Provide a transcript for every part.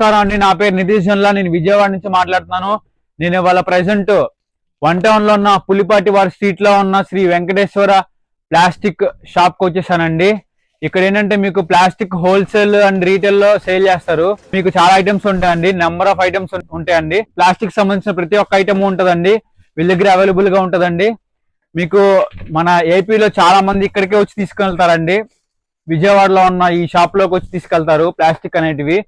నమస్కారం అండి, నా పేరు నితీష్ జన్లా. నేను విజయవాడ నుంచి మాట్లాడుతున్నాను. నేను ఇవాళ ప్రెసెంట్ 1 టౌన్ లో ఉన్న పులిపాటి వారి స్ట్రీట్ లో ఉన్న శ్రీ వెంకటేశ్వర ప్లాస్టిక్ షాప్ కి వచ్చేసానండి. ఇక్కడ ఏంటంటే మీకు ప్లాస్టిక్ హోల్సేల్ అండ్ రీటైల్ లో సేల్ చేస్తారు. మీకు చాలా ఐటమ్స్ ఉంటాయండి, నెంబర్ ఆఫ్ ఐటమ్స్ ఉంటాయండి. ప్లాస్టిక్ సంబంధించిన ప్రతి ఒక్క ఐటమ్ ఉంటదండి, వీళ్ళ దగ్గర అవైలబుల్ గా ఉంటదండి. మీకు మన ఏపీలో చాలా మంది ఇక్కడికే వచ్చి తీసుకెళ్తారండి. విజయవాడలో ఉన్న ఈ షాప్ లోకి వచ్చి తీసుకెళ్తారు. ప్లాస్టిక్ అనేటివి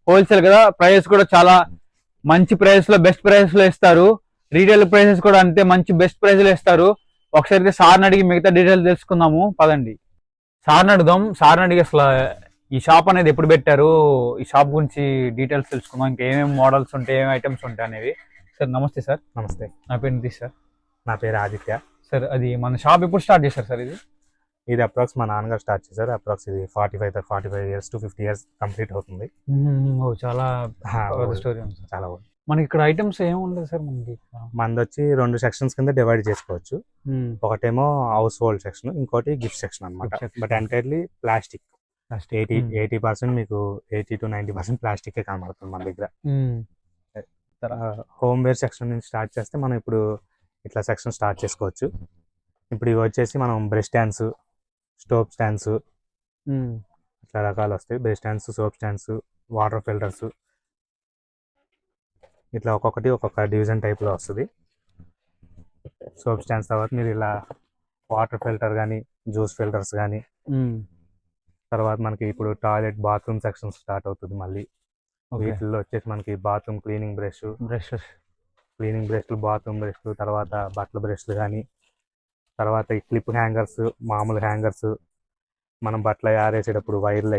హోల్సేల్ కదా, ప్రైస్ కూడా చాలా మంచి ప్రైస్ లో, బెస్ట్ ప్రైస్ లో ఇస్తారు. రీటైల్ ప్రైసెస్ కూడా అంతే మంచి బెస్ట్ ప్రైస్ లో ఇస్తారు. ఒకసారి సార్ని అడిగి మిగతా డీటెయిల్స్ తెలుసుకుందాము, పదండి. సార్ని అడుగుదాం. సార్ని అడిగి అసలు ఈ షాప్ అనేది ఎప్పుడు పెట్టారు, ఈ షాప్ గురించి డీటెయిల్స్ తెలుసుకుందాం, ఇంకా ఏమేమి మోడల్స్ ఉంటాయి, ఏమేమి ఐటమ్స్ ఉంటాయి అనేవి. సార్ నమస్తే. సార్ నమస్తే. నా పేరు నితీష్ సార్. నా పేరు ఆదిత్య సార్. అది మన షాప్ ఎప్పుడు స్టార్ట్ చేశారు సార్? ఇది అప్రాక్స్ మా నాన్నగారు స్టార్ట్ చేశారు. అప్రాక్స్ ఇది 45 years to 50 years కంప్లీట్ అవుతుంది. చాలా స్టోరీ ఉంది. చాలా మనకి ఇక్కడ ఐటమ్స్ ఏమి ఉండదు సార్? మనది వచ్చి 2 సెక్షన్స్ కింద డివైడ్ చేసుకోవచ్చు. ఒకటేమో హౌస్ హోల్డ్ సెక్షన్, ఇంకోటి గిఫ్ట్ సెక్షన్ అన్నమాట. But entirely plastic. 80% మీకు 80 to 90% ప్లాస్టిక్ కనబడుతుంది మన దగ్గర. హోమ్ వేర్ సెక్షన్ నుంచి స్టార్ట్ చేస్తే మనం ఇప్పుడు ఇట్లా సెక్షన్ స్టార్ట్ చేసుకోవచ్చు. ఇప్పుడు ఇవి వచ్చేసి మనం బ్రష్ స్టాండ్స్, స్టోవ్ స్టాండ్స్, ఇట్లా రకాలు వస్తాయి. Brush stands, soap stands, water filters, ఇట్లా ఒక్కొక్కటి ఒక్కొక్క డివిజన్ టైప్లో వస్తుంది. సోప్ స్టాండ్స్ తర్వాత మీరు ఇలా వాటర్ ఫిల్టర్ కానీ, జ్యూస్ ఫిల్టర్స్ కానీ, తర్వాత మనకి ఇప్పుడు టాయిలెట్, బాత్రూమ్ సెక్షన్ స్టార్ట్ అవుతుంది మళ్ళీ. వీటిల్లో వచ్చేసి మనకి బాత్రూమ్ క్లీనింగ్ బ్రష్లు, బాత్రూమ్ బ్రష్లు, తర్వాత బట్టల బ్రష్లు కానీ, తర్వాత ఈ క్లిప్ హ్యాంగర్స్, మామూలు హ్యాంగర్స్, మనం బట్టలు ఆరేసేటప్పుడు వైర్లు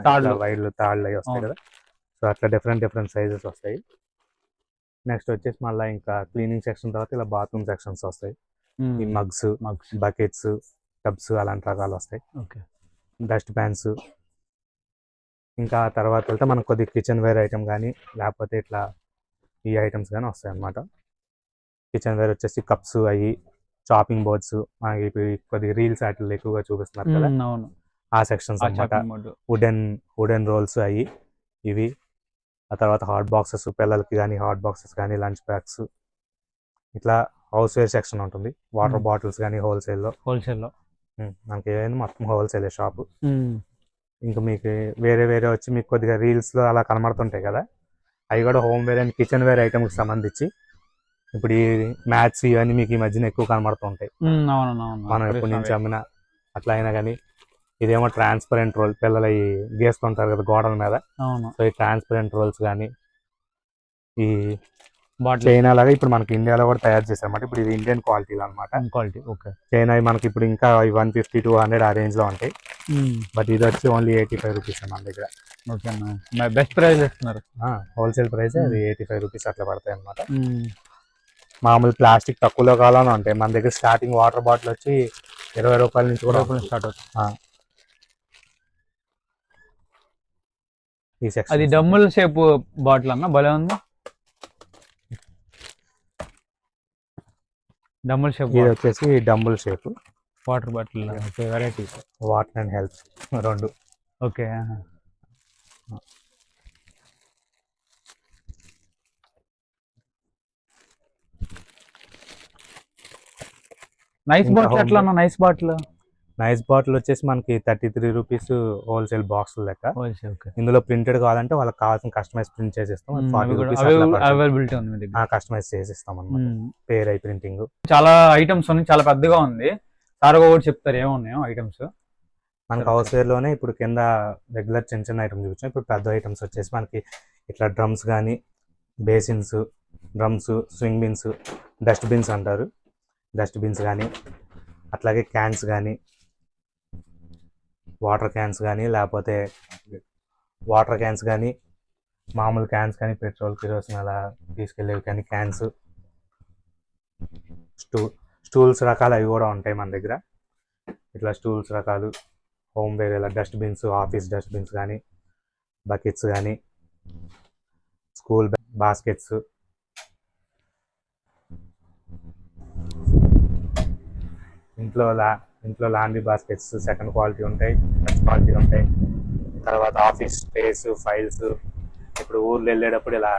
తాళ్ళు అవి వస్తాయి కదా. సో అట్లా డిఫరెంట్ సైజెస్ వస్తాయి. నెక్స్ట్ వచ్చేసి మళ్ళీ ఇంకా క్లీనింగ్ సెక్షన్ తర్వాత ఇలా బాత్రూమ్ సెక్షన్స్ వస్తాయి. ఈ మగ్స్, మగ్స్. బకెట్స్, టబ్స్ అలాంటి రకాలు వస్తాయి. ఓకే. డస్ట్ ప్యాన్స్, ఇంకా తర్వాత వెళ్తే మనకు కొద్ది కిచెన్ వేర్ ఐటమ్ కానీ లేకపోతే ఇట్లా ఈ ఐటమ్స్ కానీ వస్తాయి అన్నమాట. కిచెన్ వేర్ వచ్చేసి కప్స్, అవి చాపింగ్ బోర్డ్స్, మనకి ఇప్పుడు కొద్దిగా రీల్స్ వాటిల్లో ఎక్కువగా చూపిస్తున్నారు కదా, అవును. ఆ సెక్షన్స్ అన్నమాట. వుడెన్ రోల్స్ అవి ఇవి. ఆ తర్వాత హాట్ బాక్సెస్, పిల్లలకి కానీ హాట్ బాక్సెస్ కానీ లంచ్ బ్యాగ్స్, ఇట్లా హౌస్ వేర్ సెక్షన్ ఉంటుంది. వాటర్ బాటిల్స్ కానీ హోల్సేల్లో మనకి ఏమైనా మొత్తం హోల్సేల్ షాపు. ఇంకా మీకు వేరే వేరే వచ్చి మీకు కొద్దిగా రీల్స్లో అలా కనబడుతుంటాయి కదా, అవి కూడా home ware and kitchen ware ఐటమ్కి సంబంధించి ఇప్పుడు ఈ మ్యాట్స్ ఇవన్నీ మీకు ఈ మధ్యన ఎక్కువ కనబడుతుంటాయి. మనం ఎప్పటి నుంచి అమ్మినా అట్లా అయినా కానీ. ఇదేమో ట్రాన్స్పరెంట్ రోల్, పిల్లలు అవి గీస్తుంటారు కదా గోడల మీద, సో ఈ ట్రాన్స్పరెంట్ రోల్స్ కానీ ఈ చైనా లాగా ఇప్పుడు మనకి ఇండియాలో కూడా తయారు చేశారన్నమాట. ఇప్పుడు ఇది ఇండియన్ క్వాలిటీలో అనమాట. చైనా మనకి ఇప్పుడు ఇంకా 150-200 ఆ రేంజ్ లో ఉంటాయి. బట్ ఇది వచ్చి ఓన్లీ 85 రూపీస్ మన దగ్గర. బెస్ట్ ప్రైస్ ఇస్తున్నారు. హోల్సేల్ ప్రైస్ అది 85 రూపీస్ అట్లా పడతాయి అనమాట. మామూలు ప్లాస్టిక్ తక్కువలో కావాలని ఉంటాయి మన దగ్గర. స్టార్టింగ్ వాటర్ బాటిల్ వచ్చి 20 రూపాయల నుంచి కూడా స్టార్ట్ అవుతుంది. అది డమ్ముల్ షేప్ బాటిల్ అన్న భలే ఉంది. డమ్ముల్ షేప్, ఇది వచ్చేసి dumbbell shape water bottle. Variety water and health రెండు. ఓకే. నైస్ బాటిల్ ఎట్లా అన్న? నైస్ బాటిల్ వచ్చేసి మనకి 33 రూపీస్ హోల్సేల్ బాక్స్ లెక్క. ఇందులో ప్రింటెడ్ కావాలంటే వాళ్ళకి కావాల్సిన కస్టమైజ్ ప్రింట్ చేసిస్తాం. అవైలబిలిటీ ఉంది, కస్టమైజ్ చేసిస్తాం అన్నమాట. పేర్ ఐ ప్రింటింగ్. చాలా ఐటమ్స్ ఉన్నాయి, చాలా పెద్దగా ఉంది. సార్ కూడా చెప్తారు ఏమున్నాయో ఐటమ్స్. మనకి హౌస్ వేర్ లోనే ఇప్పుడు కింద రెగ్యులర్ చిన్న చిన్న ఐటమ్స్ చూపించాం. ఇప్పుడు పెద్ద ఐటమ్స్ వచ్చేసి మనకి ఇట్లా డ్రమ్స్ కానీ, basins, drums, swing bins, dust bins అంటారు, డస్ట్ బిన్స్ కానీ, అట్లాగే క్యాన్స్ కానీ, వాటర్ క్యాన్స్ కానీ, లేకపోతే వాటర్ క్యాన్స్ కానీ, మామూలు క్యాన్స్ కానీ, పెట్రోల్ కిరోసిన్ అలా తీసుకెళ్ళేవి కానీ క్యాన్స్, స్టూల్స్ రకాలు అవి కూడా ఉంటాయి మన దగ్గర. ఇట్లా స్టూల్స్ రకాలు, హోమ్ వేర్, ఇలా dust bins, office dust bins కానీ, బకెట్స్ కానీ, స్కూల్ బాస్కెట్స్, ఇంట్లో లాండ్రీ బాస్కెట్స్ సెకండ్ క్వాలిటీ ఉంటాయి, ఫస్ట్ క్వాలిటీ ఉంటాయి. తర్వాత ఆఫీస్ స్పేస్, ఫైల్స్. ఇప్పుడు ఊర్లో వెళ్ళేటప్పుడు ఇలా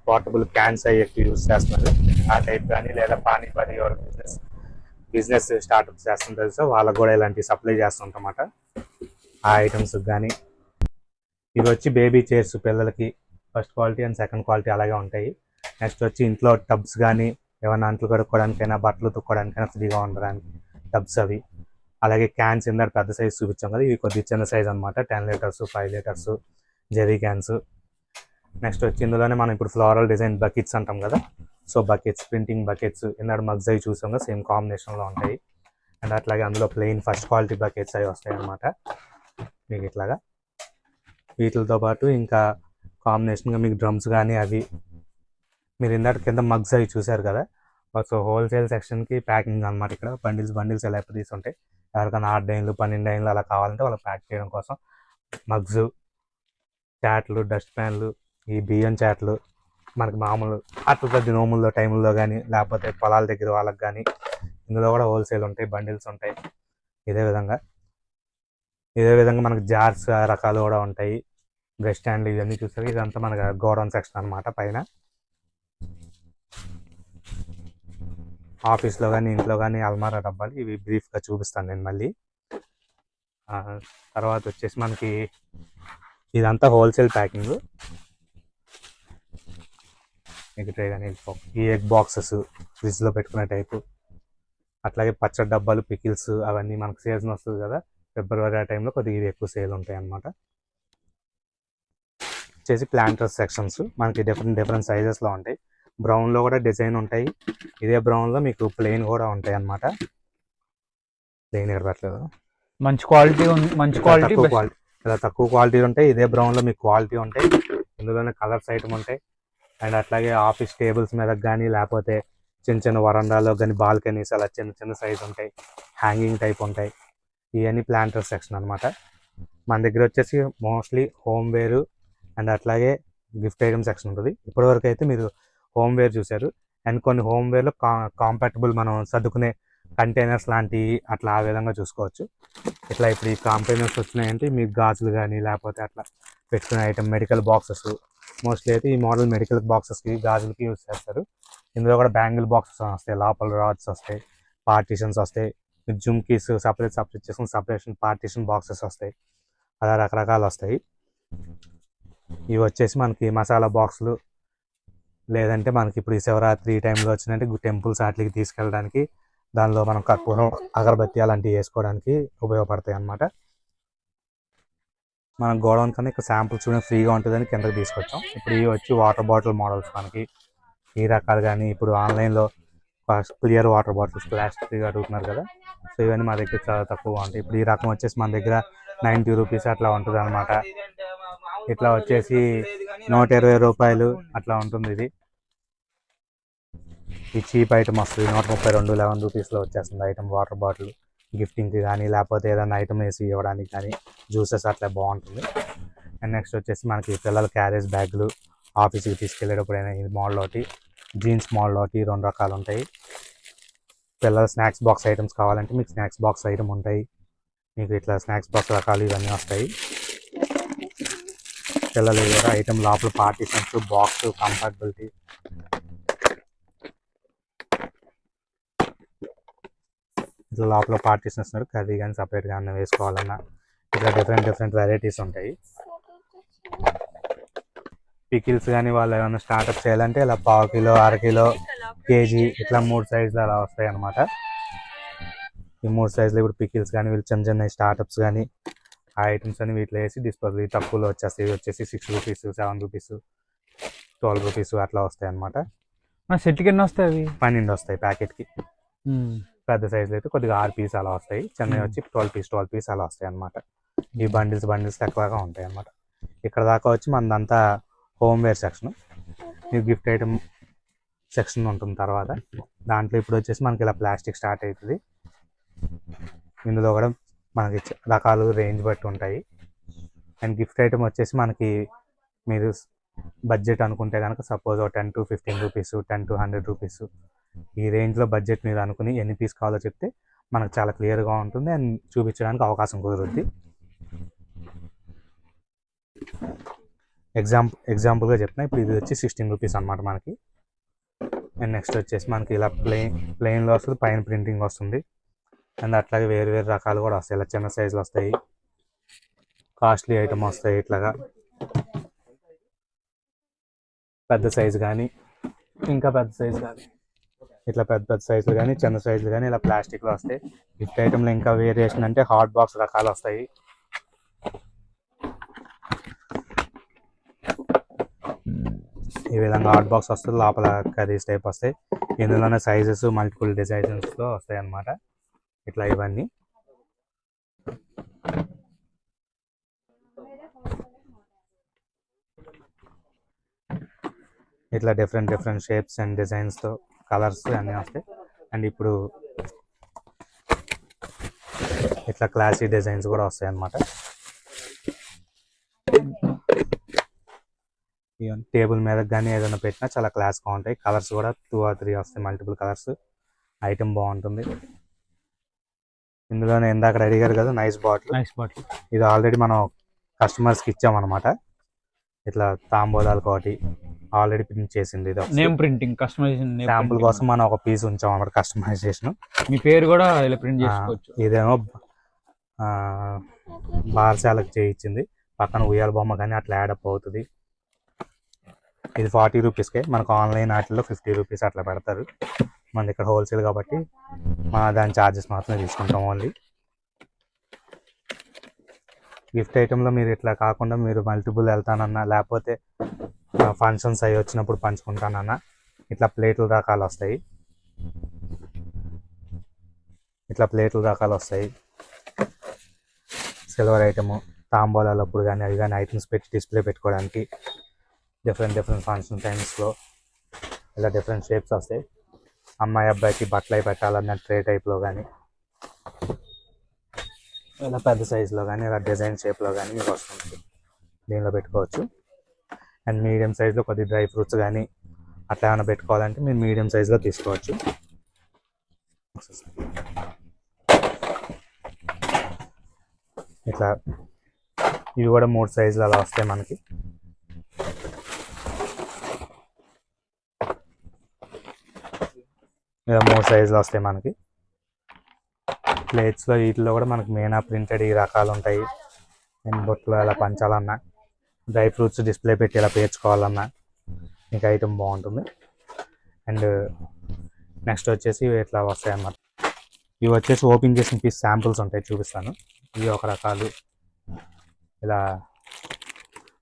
పోర్టబుల్ క్యాన్స్ అవి ఎక్కువ యూజ్ చేస్తున్నారు, ఆ టైప్ కానీ. లేదా పానీపూరి బిజినెస్ స్టార్ట్అప్ చేస్తుంటారు, సో వాళ్ళకు కూడా ఇలాంటివి సప్లై చేస్తుంటామాట ఆ ఐటమ్స్ కానీ. ఇవి వచ్చి బేబీ చైర్స్ పిల్లలకి, first quality and second quality అలాగే ఉంటాయి. నెక్స్ట్ వచ్చి ఇంట్లో టబ్స్ కానీ, ఏమైనా అంట్లు కడుక్కోవడానికైనా, బట్టలు తుక్కోవడానికైనా ఫ్రీగా ఉండడానికి టబ్స్ అవి. అలాగే క్యాన్స్ ఇందాక పెద్ద సైజ్ చూపించాం కదా, ఇవి కొద్దిగా చిన్న సైజ్ అనమాట. 10 litres, 5 litres jerry cans. Next వచ్చి ఇందులోనే మనం ఇప్పుడు ఫ్లోరల్ డిజైన్ బకెట్స్ అంటాం కదా, సో బకెట్స్, ప్రింటింగ్ బకెట్స్, ఇందాక మగ్స్ అవి చూసాం కదా, సేమ్ కాంబినేషన్లో ఉంటాయి. అండ్ అట్లాగే అందులో ప్లెయిన్ ఫస్ట్ క్వాలిటీ బకెట్స్ అవి వస్తాయి అన్నమాట మీకు ఇట్లాగా. వీటితో పాటు ఇంకా కాంబినేషన్గా మీకు డ్రమ్స్ కానీ అవి. మీరు ఇందాక కింద మగ్స్ అవి చూసారు కదా, సో హోల్సేల్ సెక్షన్కి ప్యాకింగ్ అనమాట. ఇక్కడ బండిల్స్ ఎలా తీసి ఉంటాయి. ఎవరికైనా 8 డైన్లు 12 డైన్లు అలా కావాలంటే వాళ్ళు ప్యాక్ చేయడం కోసం మగ్స్, చాట్లు, డస్ట్ ప్యాన్లు, ఈ బియ్యం చాట్లు, మనకి మామూలు అట్ల కొద్ది నోముల్లో టైముల్లో కానీ, లేకపోతే పొలాల దగ్గర వాళ్ళకి కానీ, ఇందులో కూడా హోల్సేల్ ఉంటాయి, బండిల్స్ ఉంటాయి. ఇదే విధంగా మనకి జార్స్ రకాలు కూడా ఉంటాయి, బ్రష్ స్టాండ్లు ఇవన్నీ చూస్తారు. ఇదంతా మనకి గోడౌన్ సెక్షన్ అనమాట పైన. ఆఫీస్లో కానీ, ఇంట్లో కానీ అల్మారా డబ్బాలు, ఇవి బ్రీఫ్గా చూపిస్తాను నేను మళ్ళీ. తర్వాత వచ్చేసి మనకి ఇదంతా హోల్సేల్ ప్యాకింగ్. ఎగ్ ట్రే కానీ, ఈ ఎగ్ బాక్సెస్ ఫ్రిడ్జ్లో పెట్టుకునే టైపు. అట్లాగే పచ్చడి డబ్బాలు, పికిల్స్, అవన్నీ మనకు సీజన్ వస్తుంది కదా ఫిబ్రవరి ఆ టైంలో కొద్దిగా ఇవి ఎక్కువ సేల్ ఉంటాయి అన్నమాట. వచ్చేసి ప్లాంటర్స్ సెక్షన్స్ మనకి డిఫరెంట్ సైజెస్లో ఉంటాయి. బ్రౌన్లో కూడా డిజైన్ ఉంటాయి, ఇదే బ్రౌన్లో మీకు ప్లెయిన్ కూడా ఉంటాయి అన్నమాట. ప్లెయిన్ ఎడబెట్టలేదు, మంచి క్వాలిటీ ఇలా తక్కువ క్వాలిటీ ఉంటాయి. ఇదే బ్రౌన్లో మీకు క్వాలిటీ ఉంటాయి. ఇందులోనే కలర్స్ ఐటమ్ ఉంటాయి. అండ్ అట్లాగే ఆఫీస్ టేబుల్స్ మీద కానీ, లేకపోతే చిన్న చిన్న వరండాలో కానీ బాల్కనీస్ అలా చిన్న చిన్న సైజ్ ఉంటాయి, హ్యాంగింగ్ టైప్ ఉంటాయి. ఇవన్నీ ప్లాంటర్ సెక్షన్ అనమాట. మన దగ్గర వచ్చేసి మోస్ట్లీ హోమ్ వేర్ అండ్ అట్లాగే గిఫ్ట్ ఐటమ్ సెక్షన్ ఉంటుంది. ఇప్పటివరకు అయితే మీరు హోమ్ వేర్ చూశారు. అండ్ కొన్ని హోమ్ వేర్లో కాంపాక్టబుల్ మనం సర్దుకునే కంటైనర్స్ లాంటివి అట్లా ఆ విధంగా చూసుకోవచ్చు. ఇట్లా ఇప్పుడు ఈ కంటైనర్స్ వచ్చినాయంటే మీకు గాజులు కానీ లేకపోతే అట్లా పెట్టుకునే ఐటమ్ మెడికల్ బాక్సెస్, మోస్ట్లీ అయితే ఈ మోడల్ మెడికల్ బాక్సెస్కి గాజులకి యూజ్ చేస్తారు. ఇందులో కూడా బ్యాంగిల్ బాక్సెస్ వస్తాయి, లోపల రాడ్స్ వస్తాయి, పార్టీషన్స్ వస్తాయి, జుమ్కీస్ సపరేట్ చేసుకుని సపరేషన్ పార్టీషన్ బాక్సెస్ వస్తాయి, అలా రకరకాలు వస్తాయి. ఇవి వచ్చేసి మనకి మసాలా బాక్సులు, లేదంటే మనకి ఇప్పుడు ఈ శివరాత్రి టైంలో వచ్చినట్టు టెంపుల్స్ వాటికి తీసుకెళ్ళడానికి, దానిలో మనం కర్పూరం అగరబత్తి అలాంటివి వేసుకోవడానికి ఉపయోగపడతాయి అన్నమాట. మనం గోడౌన్ కన్నా ఇక్కడ శాంపుల్స్ చూడడం ఫ్రీగా ఉంటుందని కిందకి తీసుకొచ్చాం. ఇప్పుడు ఇవి వచ్చి వాటర్ బాటిల్ మోడల్స్, మనకి ఈ రకాలు కానీ ఇప్పుడు ఆన్లైన్లో క్లియర్ వాటర్ బాటిల్స్ ప్లాస్టిక్ అడుగుతున్నారు కదా, సో ఇవన్నీ మా దగ్గర చాలా తక్కువగా ఉంటాయి. ఇప్పుడు ఈ రకం వచ్చేసి మన దగ్గర 90 రూపీస్ అట్లా ఉంటుంది అనమాట. ఇట్లా వచ్చేసి 120 రూపాయలు అట్లా ఉంటుంది. ఈ చీప్ ఐటమ్ వస్తుంది 132 11 రూపీస్లో వచ్చేస్తుంది ఐటమ్. వాటర్ బాటిల్ గిఫ్టింగ్కి కానీ లేకపోతే ఏదైనా ఐటమ్ వేసి ఇవ్వడానికి కానీ, జ్యూసెస్ అట్లా బాగుంటుంది. అండ్ నెక్స్ట్ వచ్చేసి మనకి పిల్లల క్యారేజ్ బ్యాగులు, ఆఫీస్కి తీసుకెళ్ళేటప్పుడు అయినా ఈ మోడల్ ఒకటి, జీన్స్ మోడల్ ఒకటి, 2 రకాలు ఉంటాయి. పిల్లల స్నాక్స్ బాక్స్ ఐటమ్స్ కావాలంటే మీకు స్నాక్స్ బాక్స్ ఐటమ్ ఉంటాయి. మీకు ఇట్లా స్నాక్స్ బాక్స్ రకాలు ఇవన్నీ వస్తాయి. పిల్లలు కూడా ఐటమ్ లోపల పార్టీషన్స్, బాక్స్ కంఫర్టబిలిటీ, ఇట్లా లోపల పార్టీషన్స్ కర్రీ కానీ సపరేట్గా అన్న వేసుకోవాలన్నా ఇట్లా డిఫరెంట్ వెరైటీస్ ఉంటాయి. పికిల్స్ కానీ వాళ్ళు ఏమైనా స్టార్ట్అప్ చేయాలంటే ఇలా 1/2 కిలో, 1/2 కిలో, కేజీ ఇట్లా 3 సైజులు అలా వస్తాయి అన్నమాట. ఈ 3 సైజులు ఇప్పుడు పికిల్స్ కానీ వీళ్ళు చిన్న స్టార్ట్అప్స్ కానీ ఆ ఐటమ్స్ అని వీటిలో వేసి డిస్పోజల్ తక్కువలో వచ్చేస్తాయి. ఇవి వచ్చేసి 6 రూపీస్, 7 రూపీస్, 12 రూపీస్ అట్లా వస్తాయి అన్నమాట. సెట్కి ఎన్ని వస్తాయి అవి? 12 వస్తాయి ప్యాకెట్కి. పెద్ద సైజులు అయితే కొద్దిగా 6 పీస్ అలా వస్తాయి. చిన్నవి వచ్చి 12 పీస్ అలా వస్తాయి అన్నమాట. ఈ బండిల్స్ ఎక్కువగా ఉంటాయి అన్నమాట. ఇక్కడ దాకా వచ్చి మనదంతా హోమ్ వేర్ సెక్షన్. ఈ గిఫ్ట్ ఐటమ్ సెక్షన్ ఉంటుంది తర్వాత. దాంట్లో ఇప్పుడు వచ్చేసి మనకి ఇలా ప్లాస్టిక్ స్టార్ట్ అవుతుంది. ఇందులో కూడా మనకి రకాలు రేంజ్ బట్టి ఉంటాయి. అండ్ గిఫ్ట్ ఐటమ్ వచ్చేసి మనకి మీరు బడ్జెట్ అనుకుంటే కనుక suppose 10 to 15 rupees, 10 to 100 rupees ఈ రేంజ్లో బడ్జెట్ మీరు అనుకుని ఎన్ని పీస్ కావాలో చెప్తే మనకు చాలా క్లియర్గా ఉంటుంది అండ్ చూపించడానికి అవకాశం కుదురుద్ది. ఎగ్జాంపుల్గా చెప్తున్నా, ఇప్పుడు ఇది వచ్చి 16 రూపీస్ అనమాట మనకి. అండ్ నెక్స్ట్ వచ్చేసి మనకి ఇలా ప్లెయిన్లో వస్తుంది, పైన ప్రింటింగ్ వస్తుంది. అండ్ అట్లాగే వేరు రకాలు కూడా వస్తాయి. ఇలా చిన్న సైజులు వస్తాయి, కాస్ట్లీ ఐటమ్ వస్తాయి, ఇట్లాగా పెద్ద సైజు కానీ ఇంకా పెద్ద సైజు కానీ ఇట్లా పెద్ద సైజులు కానీ చిన్న సైజులు కానీ ఇలా ప్లాస్టిక్లో వస్తాయి. గిఫ్ట్ ఐటమ్లో ఇంకా వేరియేషన్ అంటే హాట్ బాక్స్ రకాలు వస్తాయి. ఈ విధంగా హాట్ బాక్స్ వస్తుంది, లోపల కర్రీస్ టైప్ వస్తాయి. ఇందులోనే సైజెస్ మల్టిపుల్ డిజైన్స్లో వస్తాయి అన్నమాట. ఇట్లా ఇవన్నీ ఇట్లా డిఫరెంట్ షేప్స్ అండ్ డిజైన్స్తో కలర్స్ అన్నీ వస్తాయి. అండ్ ఇప్పుడు ఇట్లా క్లాసీ డిజైన్స్ కూడా వస్తాయి అన్నమాట. టేబుల్ మీద కానీ ఏదైనా పెట్టినా చాలా క్లాస్గా ఉంటాయి. కలర్స్ కూడా 2 or 3 వస్తాయి, మల్టిపుల్ కలర్స్. ఐటమ్ బాగుంటుంది. ఇందులోనే ఇందాక అడిగారు కదా నైస్ బాటిల్, ఇది ఆల్రెడీ మనం కస్టమర్స్కి ఇచ్చామన్నమాట. ఇట్లా తాంబూలాలకు ఒకటి ఆల్రెడీ ప్రింట్ చేసింది. ఇది నేమ్ ప్రింటింగ్ కస్టమైజేషన్ శాంపుల్ కోసం మనం ఒక పీస్ ఉంచాం అన్నమాట, కస్టమైజేషన్. మీ పేరు కూడా ఇలా ప్రింట్ చేసుకోవచ్చు. ఇదేమో బార్శాలకు చేయించింది, పక్కన ఉయ్యాల బొమ్మ కానీ అట్లా యాడప్ అవుతుంది. ఇది 40 రూపీస్కే. మనకు ఆన్లైన్ వాటిల్లో 50 రూపీస్ అట్లా పెడతారు. మనది ఇక్కడ హోల్సేల్ కాబట్టి దాని ఛార్జెస్ మాత్రమే తీసుకుంటాం ఓన్లీ. గిఫ్ట్ ఐటెంలో మీరు ఇట్లా కాకుండా మీరు మల్టిపుల్ వెళ్తానన్నా లేకపోతే ఫంక్షన్స్ అవి వచ్చినప్పుడు పంచుకుంటానన్నా ఇట్లా ప్లేట్ల రకాలు వస్తాయి. సిల్వర్ ఐటము తాంబూలాలు అప్పుడు కానీ అవి కానీ ఐటమ్స్ పెట్టి డిస్ప్లే పెట్టుకోవడానికి డిఫరెంట్ ఫంక్షన్ టైమ్స్లో ఇలా డిఫరెంట్ షేప్స్ వస్తాయి. అమ్మాయి అబ్బాయికి బట్టలు అవి పెట్టాలన్న ట్రే టైప్లో కానీ, ఇలా పెద్ద సైజులో కానీ, ఇలా డిజైన్ షేప్లో కానీ మీకు వస్తుంది. దీనిలో పెట్టుకోవచ్చు. అండ్ మీడియం సైజులో కొద్ది డ్రై ఫ్రూట్స్ కానీ అట్లా ఏమైనా పెట్టుకోవాలంటే మీరు మీడియం సైజులో తీసుకోవచ్చు. ఇట్లా ఇవి కూడా 3 సైజులు అలా వస్తాయి మనకి. ఇలా 3 సైజులు వస్తాయి మనకి. ప్లేట్స్లో వీటిలో కూడా మనకి మెయినా ప్రింటెడ్ ఈ రకాలు ఉంటాయి. అండ్ బొట్లు అలా పంచాలన్నా, డ్రై ఫ్రూట్స్ డిస్ప్లే పెట్టి ఇలా పేర్చుకోవాలన్నా మీకు ఐటమ్ బాగుంటుంది. అండ్ నెక్స్ట్ వచ్చేసి ఇవి ఇట్లా వస్తాయి అన్నమాట. ఇవి వచ్చేసి ఓపెన్ చేసిన పీస్ శాంపుల్స్ ఉంటాయి, చూపిస్తాను. ఇవి ఒక రకాలు. ఇలా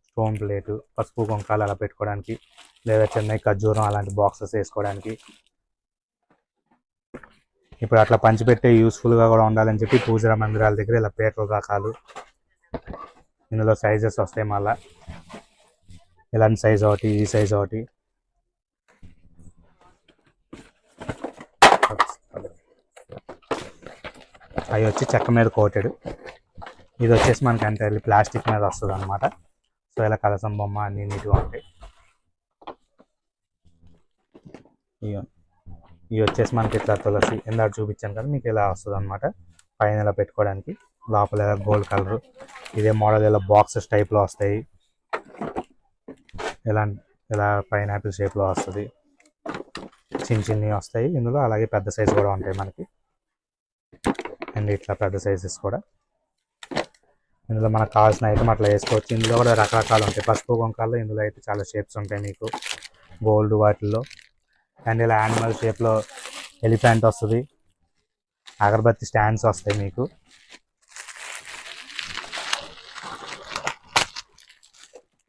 స్టోన్ ప్లేటు, పసుపు కొంకాలు అలా పెట్టుకోవడానికి, లేదా చెన్నై ఖర్జూరం అలాంటి బాక్సెస్ వేసుకోవడానికి. ఇప్పుడు అట్లా పంచిపెట్టే యూస్ఫుల్గా కూడా ఉండాలని చెప్పి పూజా మందిరాల దగ్గర ఇలా పేటల రకాలు. ఇందులో సైజెస్ వస్తాయి మళ్ళా. ఇలాంటి సైజ్ ఒకటి, ఈ సైజ్ ఒకటి. అవి వచ్చి చెక్క మీద కోటెడ్. ఇది వచ్చేసి మనకి ఎంటైర్లీ ప్లాస్టిక్ మీద వస్తుంది అనమాట. సో ఇలా కలసం బొమ్మ అన్ని నీట్గా ఉంటాయి. ఇవి వచ్చేసి మనకి ఇట్లా తులసి ఇందాక చూపించాను కదా, మీకు ఇలా వస్తుంది అనమాట. పైన ఇలా పెట్టుకోవడానికి, లోపల ఇలా గోల్డ్ కలర్ ఇదే మోడల్ ఇలా బాక్సెస్ టైప్లో వస్తాయి. ఇలా పైనాపిల్ షేప్లో వస్తుంది. చిన్న చిన్నవి వస్తాయి ఇందులో. అలాగే పెద్ద సైజు కూడా ఉంటాయి మనకి. అండ్ ఇట్లా పెద్ద సైజెస్ కూడా ఇందులో మనకు కావాల్సిన ఐటమ్ అట్లా వేసుకోవచ్చు. ఇందులో కూడా రకరకాలు ఉంటాయి. పసుపు కొంకాల్లో ఇందులో అయితే చాలా షేప్స్ ఉంటాయి మీకు, గోల్డ్ వాటిల్లో. అండ్ ఇలా యానిమల్ షేప్లో ఎలిఫెంట్ వస్తుంది. అగరబత్తి స్టాండ్స్ వస్తాయి మీకు.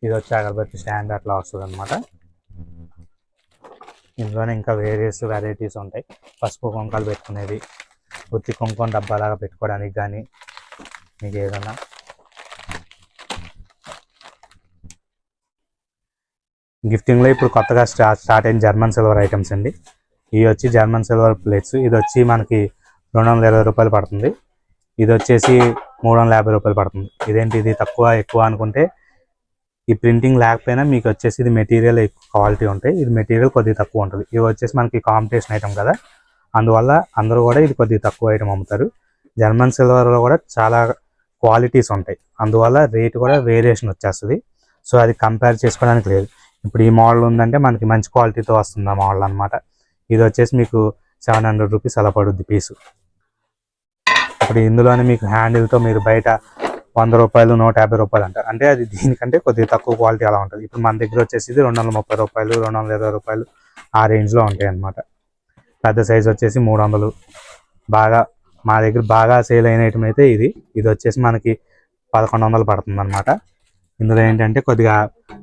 ఇది వచ్చి అగరబత్తి స్టాండ్ అట్లా వస్తుంది అనమాట. ఇందులోనే ఇంకా వేరియస్ వెరైటీస్ ఉంటాయి. పసుపు కొంకాలు పెట్టుకునేది, ఉత్తి కుంకుమ డబ్బాలాగా పెట్టుకోవడానికి కానీ, మీకు ఏదన్నా. గిఫ్టింగ్లో ఇప్పుడు కొత్తగా స్టార్ట్ అయిన జర్మన్ సిల్వర్ ఐటమ్స్ అండి. ఇవి వచ్చి జర్మన్ సిల్వర్ ప్లేట్స్. ఇది వచ్చి మనకి 220 రూపాయలు పడుతుంది. ఇది వచ్చేసి 350 రూపాయలు పడుతుంది. ఇదేంటి ఇది తక్కువ ఎక్కువ అనుకుంటే, ఈ ప్రింటింగ్ లేకపోయినా మీకు వచ్చేసి ఇది మెటీరియల్ ఎక్కువ క్వాలిటీ ఉంటాయి. ఇది మెటీరియల్ కొద్దిగా తక్కువ ఉంటుంది. ఇవి వచ్చేసి మనకి కాంపిటీషన్ ఐటమ్ కదా, అందువల్ల అందరూ కూడా ఇది కొద్దిగా తక్కువ ఐటమ్ అమ్ముతారు. జర్మన్ సిల్వర్లో కూడా చాలా క్వాలిటీస్ ఉంటాయి, అందువల్ల రేట్ కూడా వేరియేషన్ వచ్చేస్తుంది. సో అది కంపేర్ చేసుకోవడానికి లేదు. ఇప్పుడు ఈ మోడల్ ఉందంటే మనకి మంచి క్వాలిటీతో వస్తుంది ఆ మోడల్ అనమాట. ఇది వచ్చేసి మీకు 700 రూపీస్ అలా పడుద్ది పీసు. ఇప్పుడు ఇందులోనే మీకు హ్యాండిల్తో మీరు బయట 100 రూపాయలు 150 రూపాయలు అంటారు, అంటే అది దీనికంటే కొద్దిగా తక్కువ క్వాలిటీ అలా ఉంటుంది. ఇప్పుడు మన దగ్గర వచ్చేసి 230 రూపాయలు 220 రూపాయలు ఆ రేంజ్లో ఉంటాయి అన్నమాట. పెద్ద సైజ్ వచ్చేసి 300. బాగా మా దగ్గర బాగా సేల్ అయిన ఐటమ్ అయితే ఇది వచ్చేసి మనకి 1100 పడుతుంది అనమాట. ఇందులో ఏంటంటే కొద్దిగా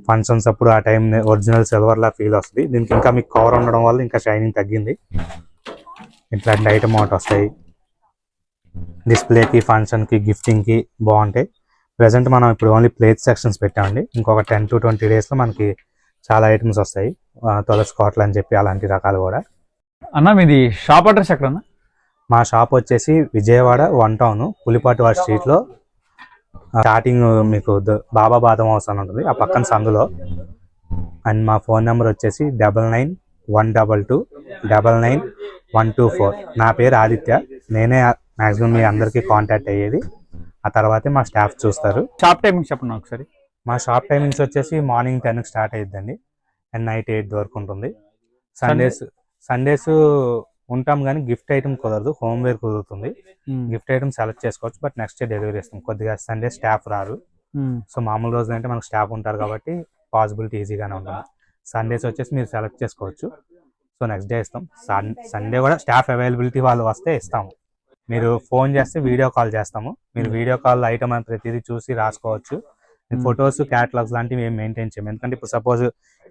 ఫంక్షన్స్ అప్పుడు ఆ టైం ఒరిజినల్ సిల్వర్లా ఫీల్ వస్తుంది. దీనికి ఇంకా మీకు కవర్ ఉండడం వల్ల ఇంకా షైనింగ్ తగ్గింది. ఇట్లాంటి ఐటమ్ ఒకటి వస్తాయి. డిస్ప్లేకి, ఫంక్షన్కి, గిఫ్టింగ్కి బాగుంటాయి. ప్రజెంట్ మనం ఇప్పుడు ఓన్లీ ప్లేట్ సెక్షన్స్ పెట్టామండి. ఇంకొక 10 to 20 డేస్లో మనకి చాలా ఐటమ్స్ వస్తాయి. తులసి కోటలు అని చెప్పి అలాంటి రకాలు కూడా. అన్న మీది షాప్ అడ్రస్ ఎక్కడన్నా? మా షాప్ వచ్చేసి విజయవాడ 1 టౌన్ పులిపాటివారి స్ట్రీట్లో. స్టార్టింగ్ మీకు బాబా బాదం హౌస్ అని ఉంటుంది, ఆ పక్కన సందులో. అండ్ మా ఫోన్ నెంబర్ వచ్చేసి 9912299124. నా పేరు ఆదిత్య. నేనే మ్యాక్సిమం మీ అందరికీ కాంటాక్ట్ అయ్యేది. ఆ తర్వాతే మా స్టాఫ్ చూస్తారు. షాప్ టైమింగ్ చెప్పండి ఒకసారి. మా షాప్ టైమింగ్స్ వచ్చేసి మార్నింగ్ 10కి స్టార్ట్ అయ్యిద్దండి అండ్ నైట్ 8 వరకు ఉంటుంది. సండేస్ ఉంటాం కానీ గిఫ్ట్ ఐటమ్ కుదరదు, హోమ్వేర్ కుదురుతుంది. గిఫ్ట్ ఐటమ్ సెలెక్ట్ చేసుకోవచ్చు, బట్ నెక్స్ట్ డే డెలివరీ ఇస్తాం. కొద్దిగా సండే స్టాఫ్ రారు, సో మామూలు రోజులు అంటే మనకు స్టాఫ్ ఉంటారు కాబట్టి పాసిబిలిటీ ఈజీగానే ఉంటుంది. సండేస్ వచ్చేసి మీరు సెలెక్ట్ చేసుకోవచ్చు, సో నెక్స్ట్ డే ఇస్తాం. సండే కూడా స్టాఫ్ అవైలబిలిటీ వాళ్ళు వస్తే ఇస్తాము. మీరు ఫోన్ చేస్తే వీడియో కాల్ చేస్తాము. మీరు వీడియో కాల్ ఐటమ్ అని ప్రతిదీ చూసి రాసుకోవచ్చు. ఫొటోస్, క్యాటలాగ్స్ లాంటివి ఏం మెయింటైన్ చేయము. ఎందుకంటే ఇప్పుడు సపోజ్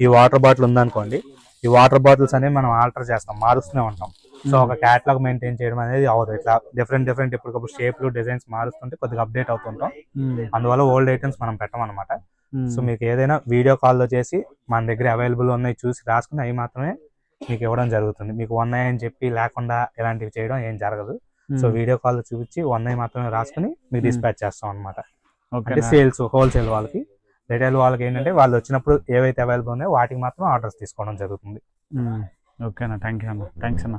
ఈ వాటర్ బాటిల్ ఉందనుకోండి, ఈ వాటర్ బాటిల్స్ అనేవి మనం ఆల్టర్ చేస్తాం, మారుస్తూనే ఉంటాం. సో ఒక క్యాటలాగ్ మెయింటైన్ చేయడం అనేది అవ్వదు. ఇట్లా డిఫరెంట్ ఎప్పటికప్పుడు షేప్లు, డిజైన్స్ మారుస్తుంటే కొద్దిగా అప్డేట్ అవుతుంటాం. అందువల్ల ఓల్డ్ ఐటమ్స్ మనం పెట్టమన్నమాట. సో మీకు ఏదైనా వీడియో కాల్లో చేసి మన దగ్గర అవైలబుల్ ఉన్నాయి చూసి రాసుకుని అవి మాత్రమే మీకు ఇవ్వడం జరుగుతుంది. మీకు 1 అని చెప్పి లేకుండా ఇలాంటివి చేయడం ఏం జరగదు. సో వీడియో కాల్ చూపించి 1 మాత్రమే రాసుకుని మీకు డిస్పాచ్ చేస్తాం అనమాట. అంటే సేల్స్ హోల్సేల్ వాళ్ళకి. రిటైల్ వాళ్ళకి ఏంటంటే వాళ్ళు వచ్చినప్పుడు ఏవైతే అవైలబుల్ ఉన్నాయో వాటికి మాత్రం ఆర్డర్స్ తీసుకోవడం జరుగుతుంది. ఓకేనా, థ్యాంక్ యూ అన్న, థ్యాంక్స్ అన్న.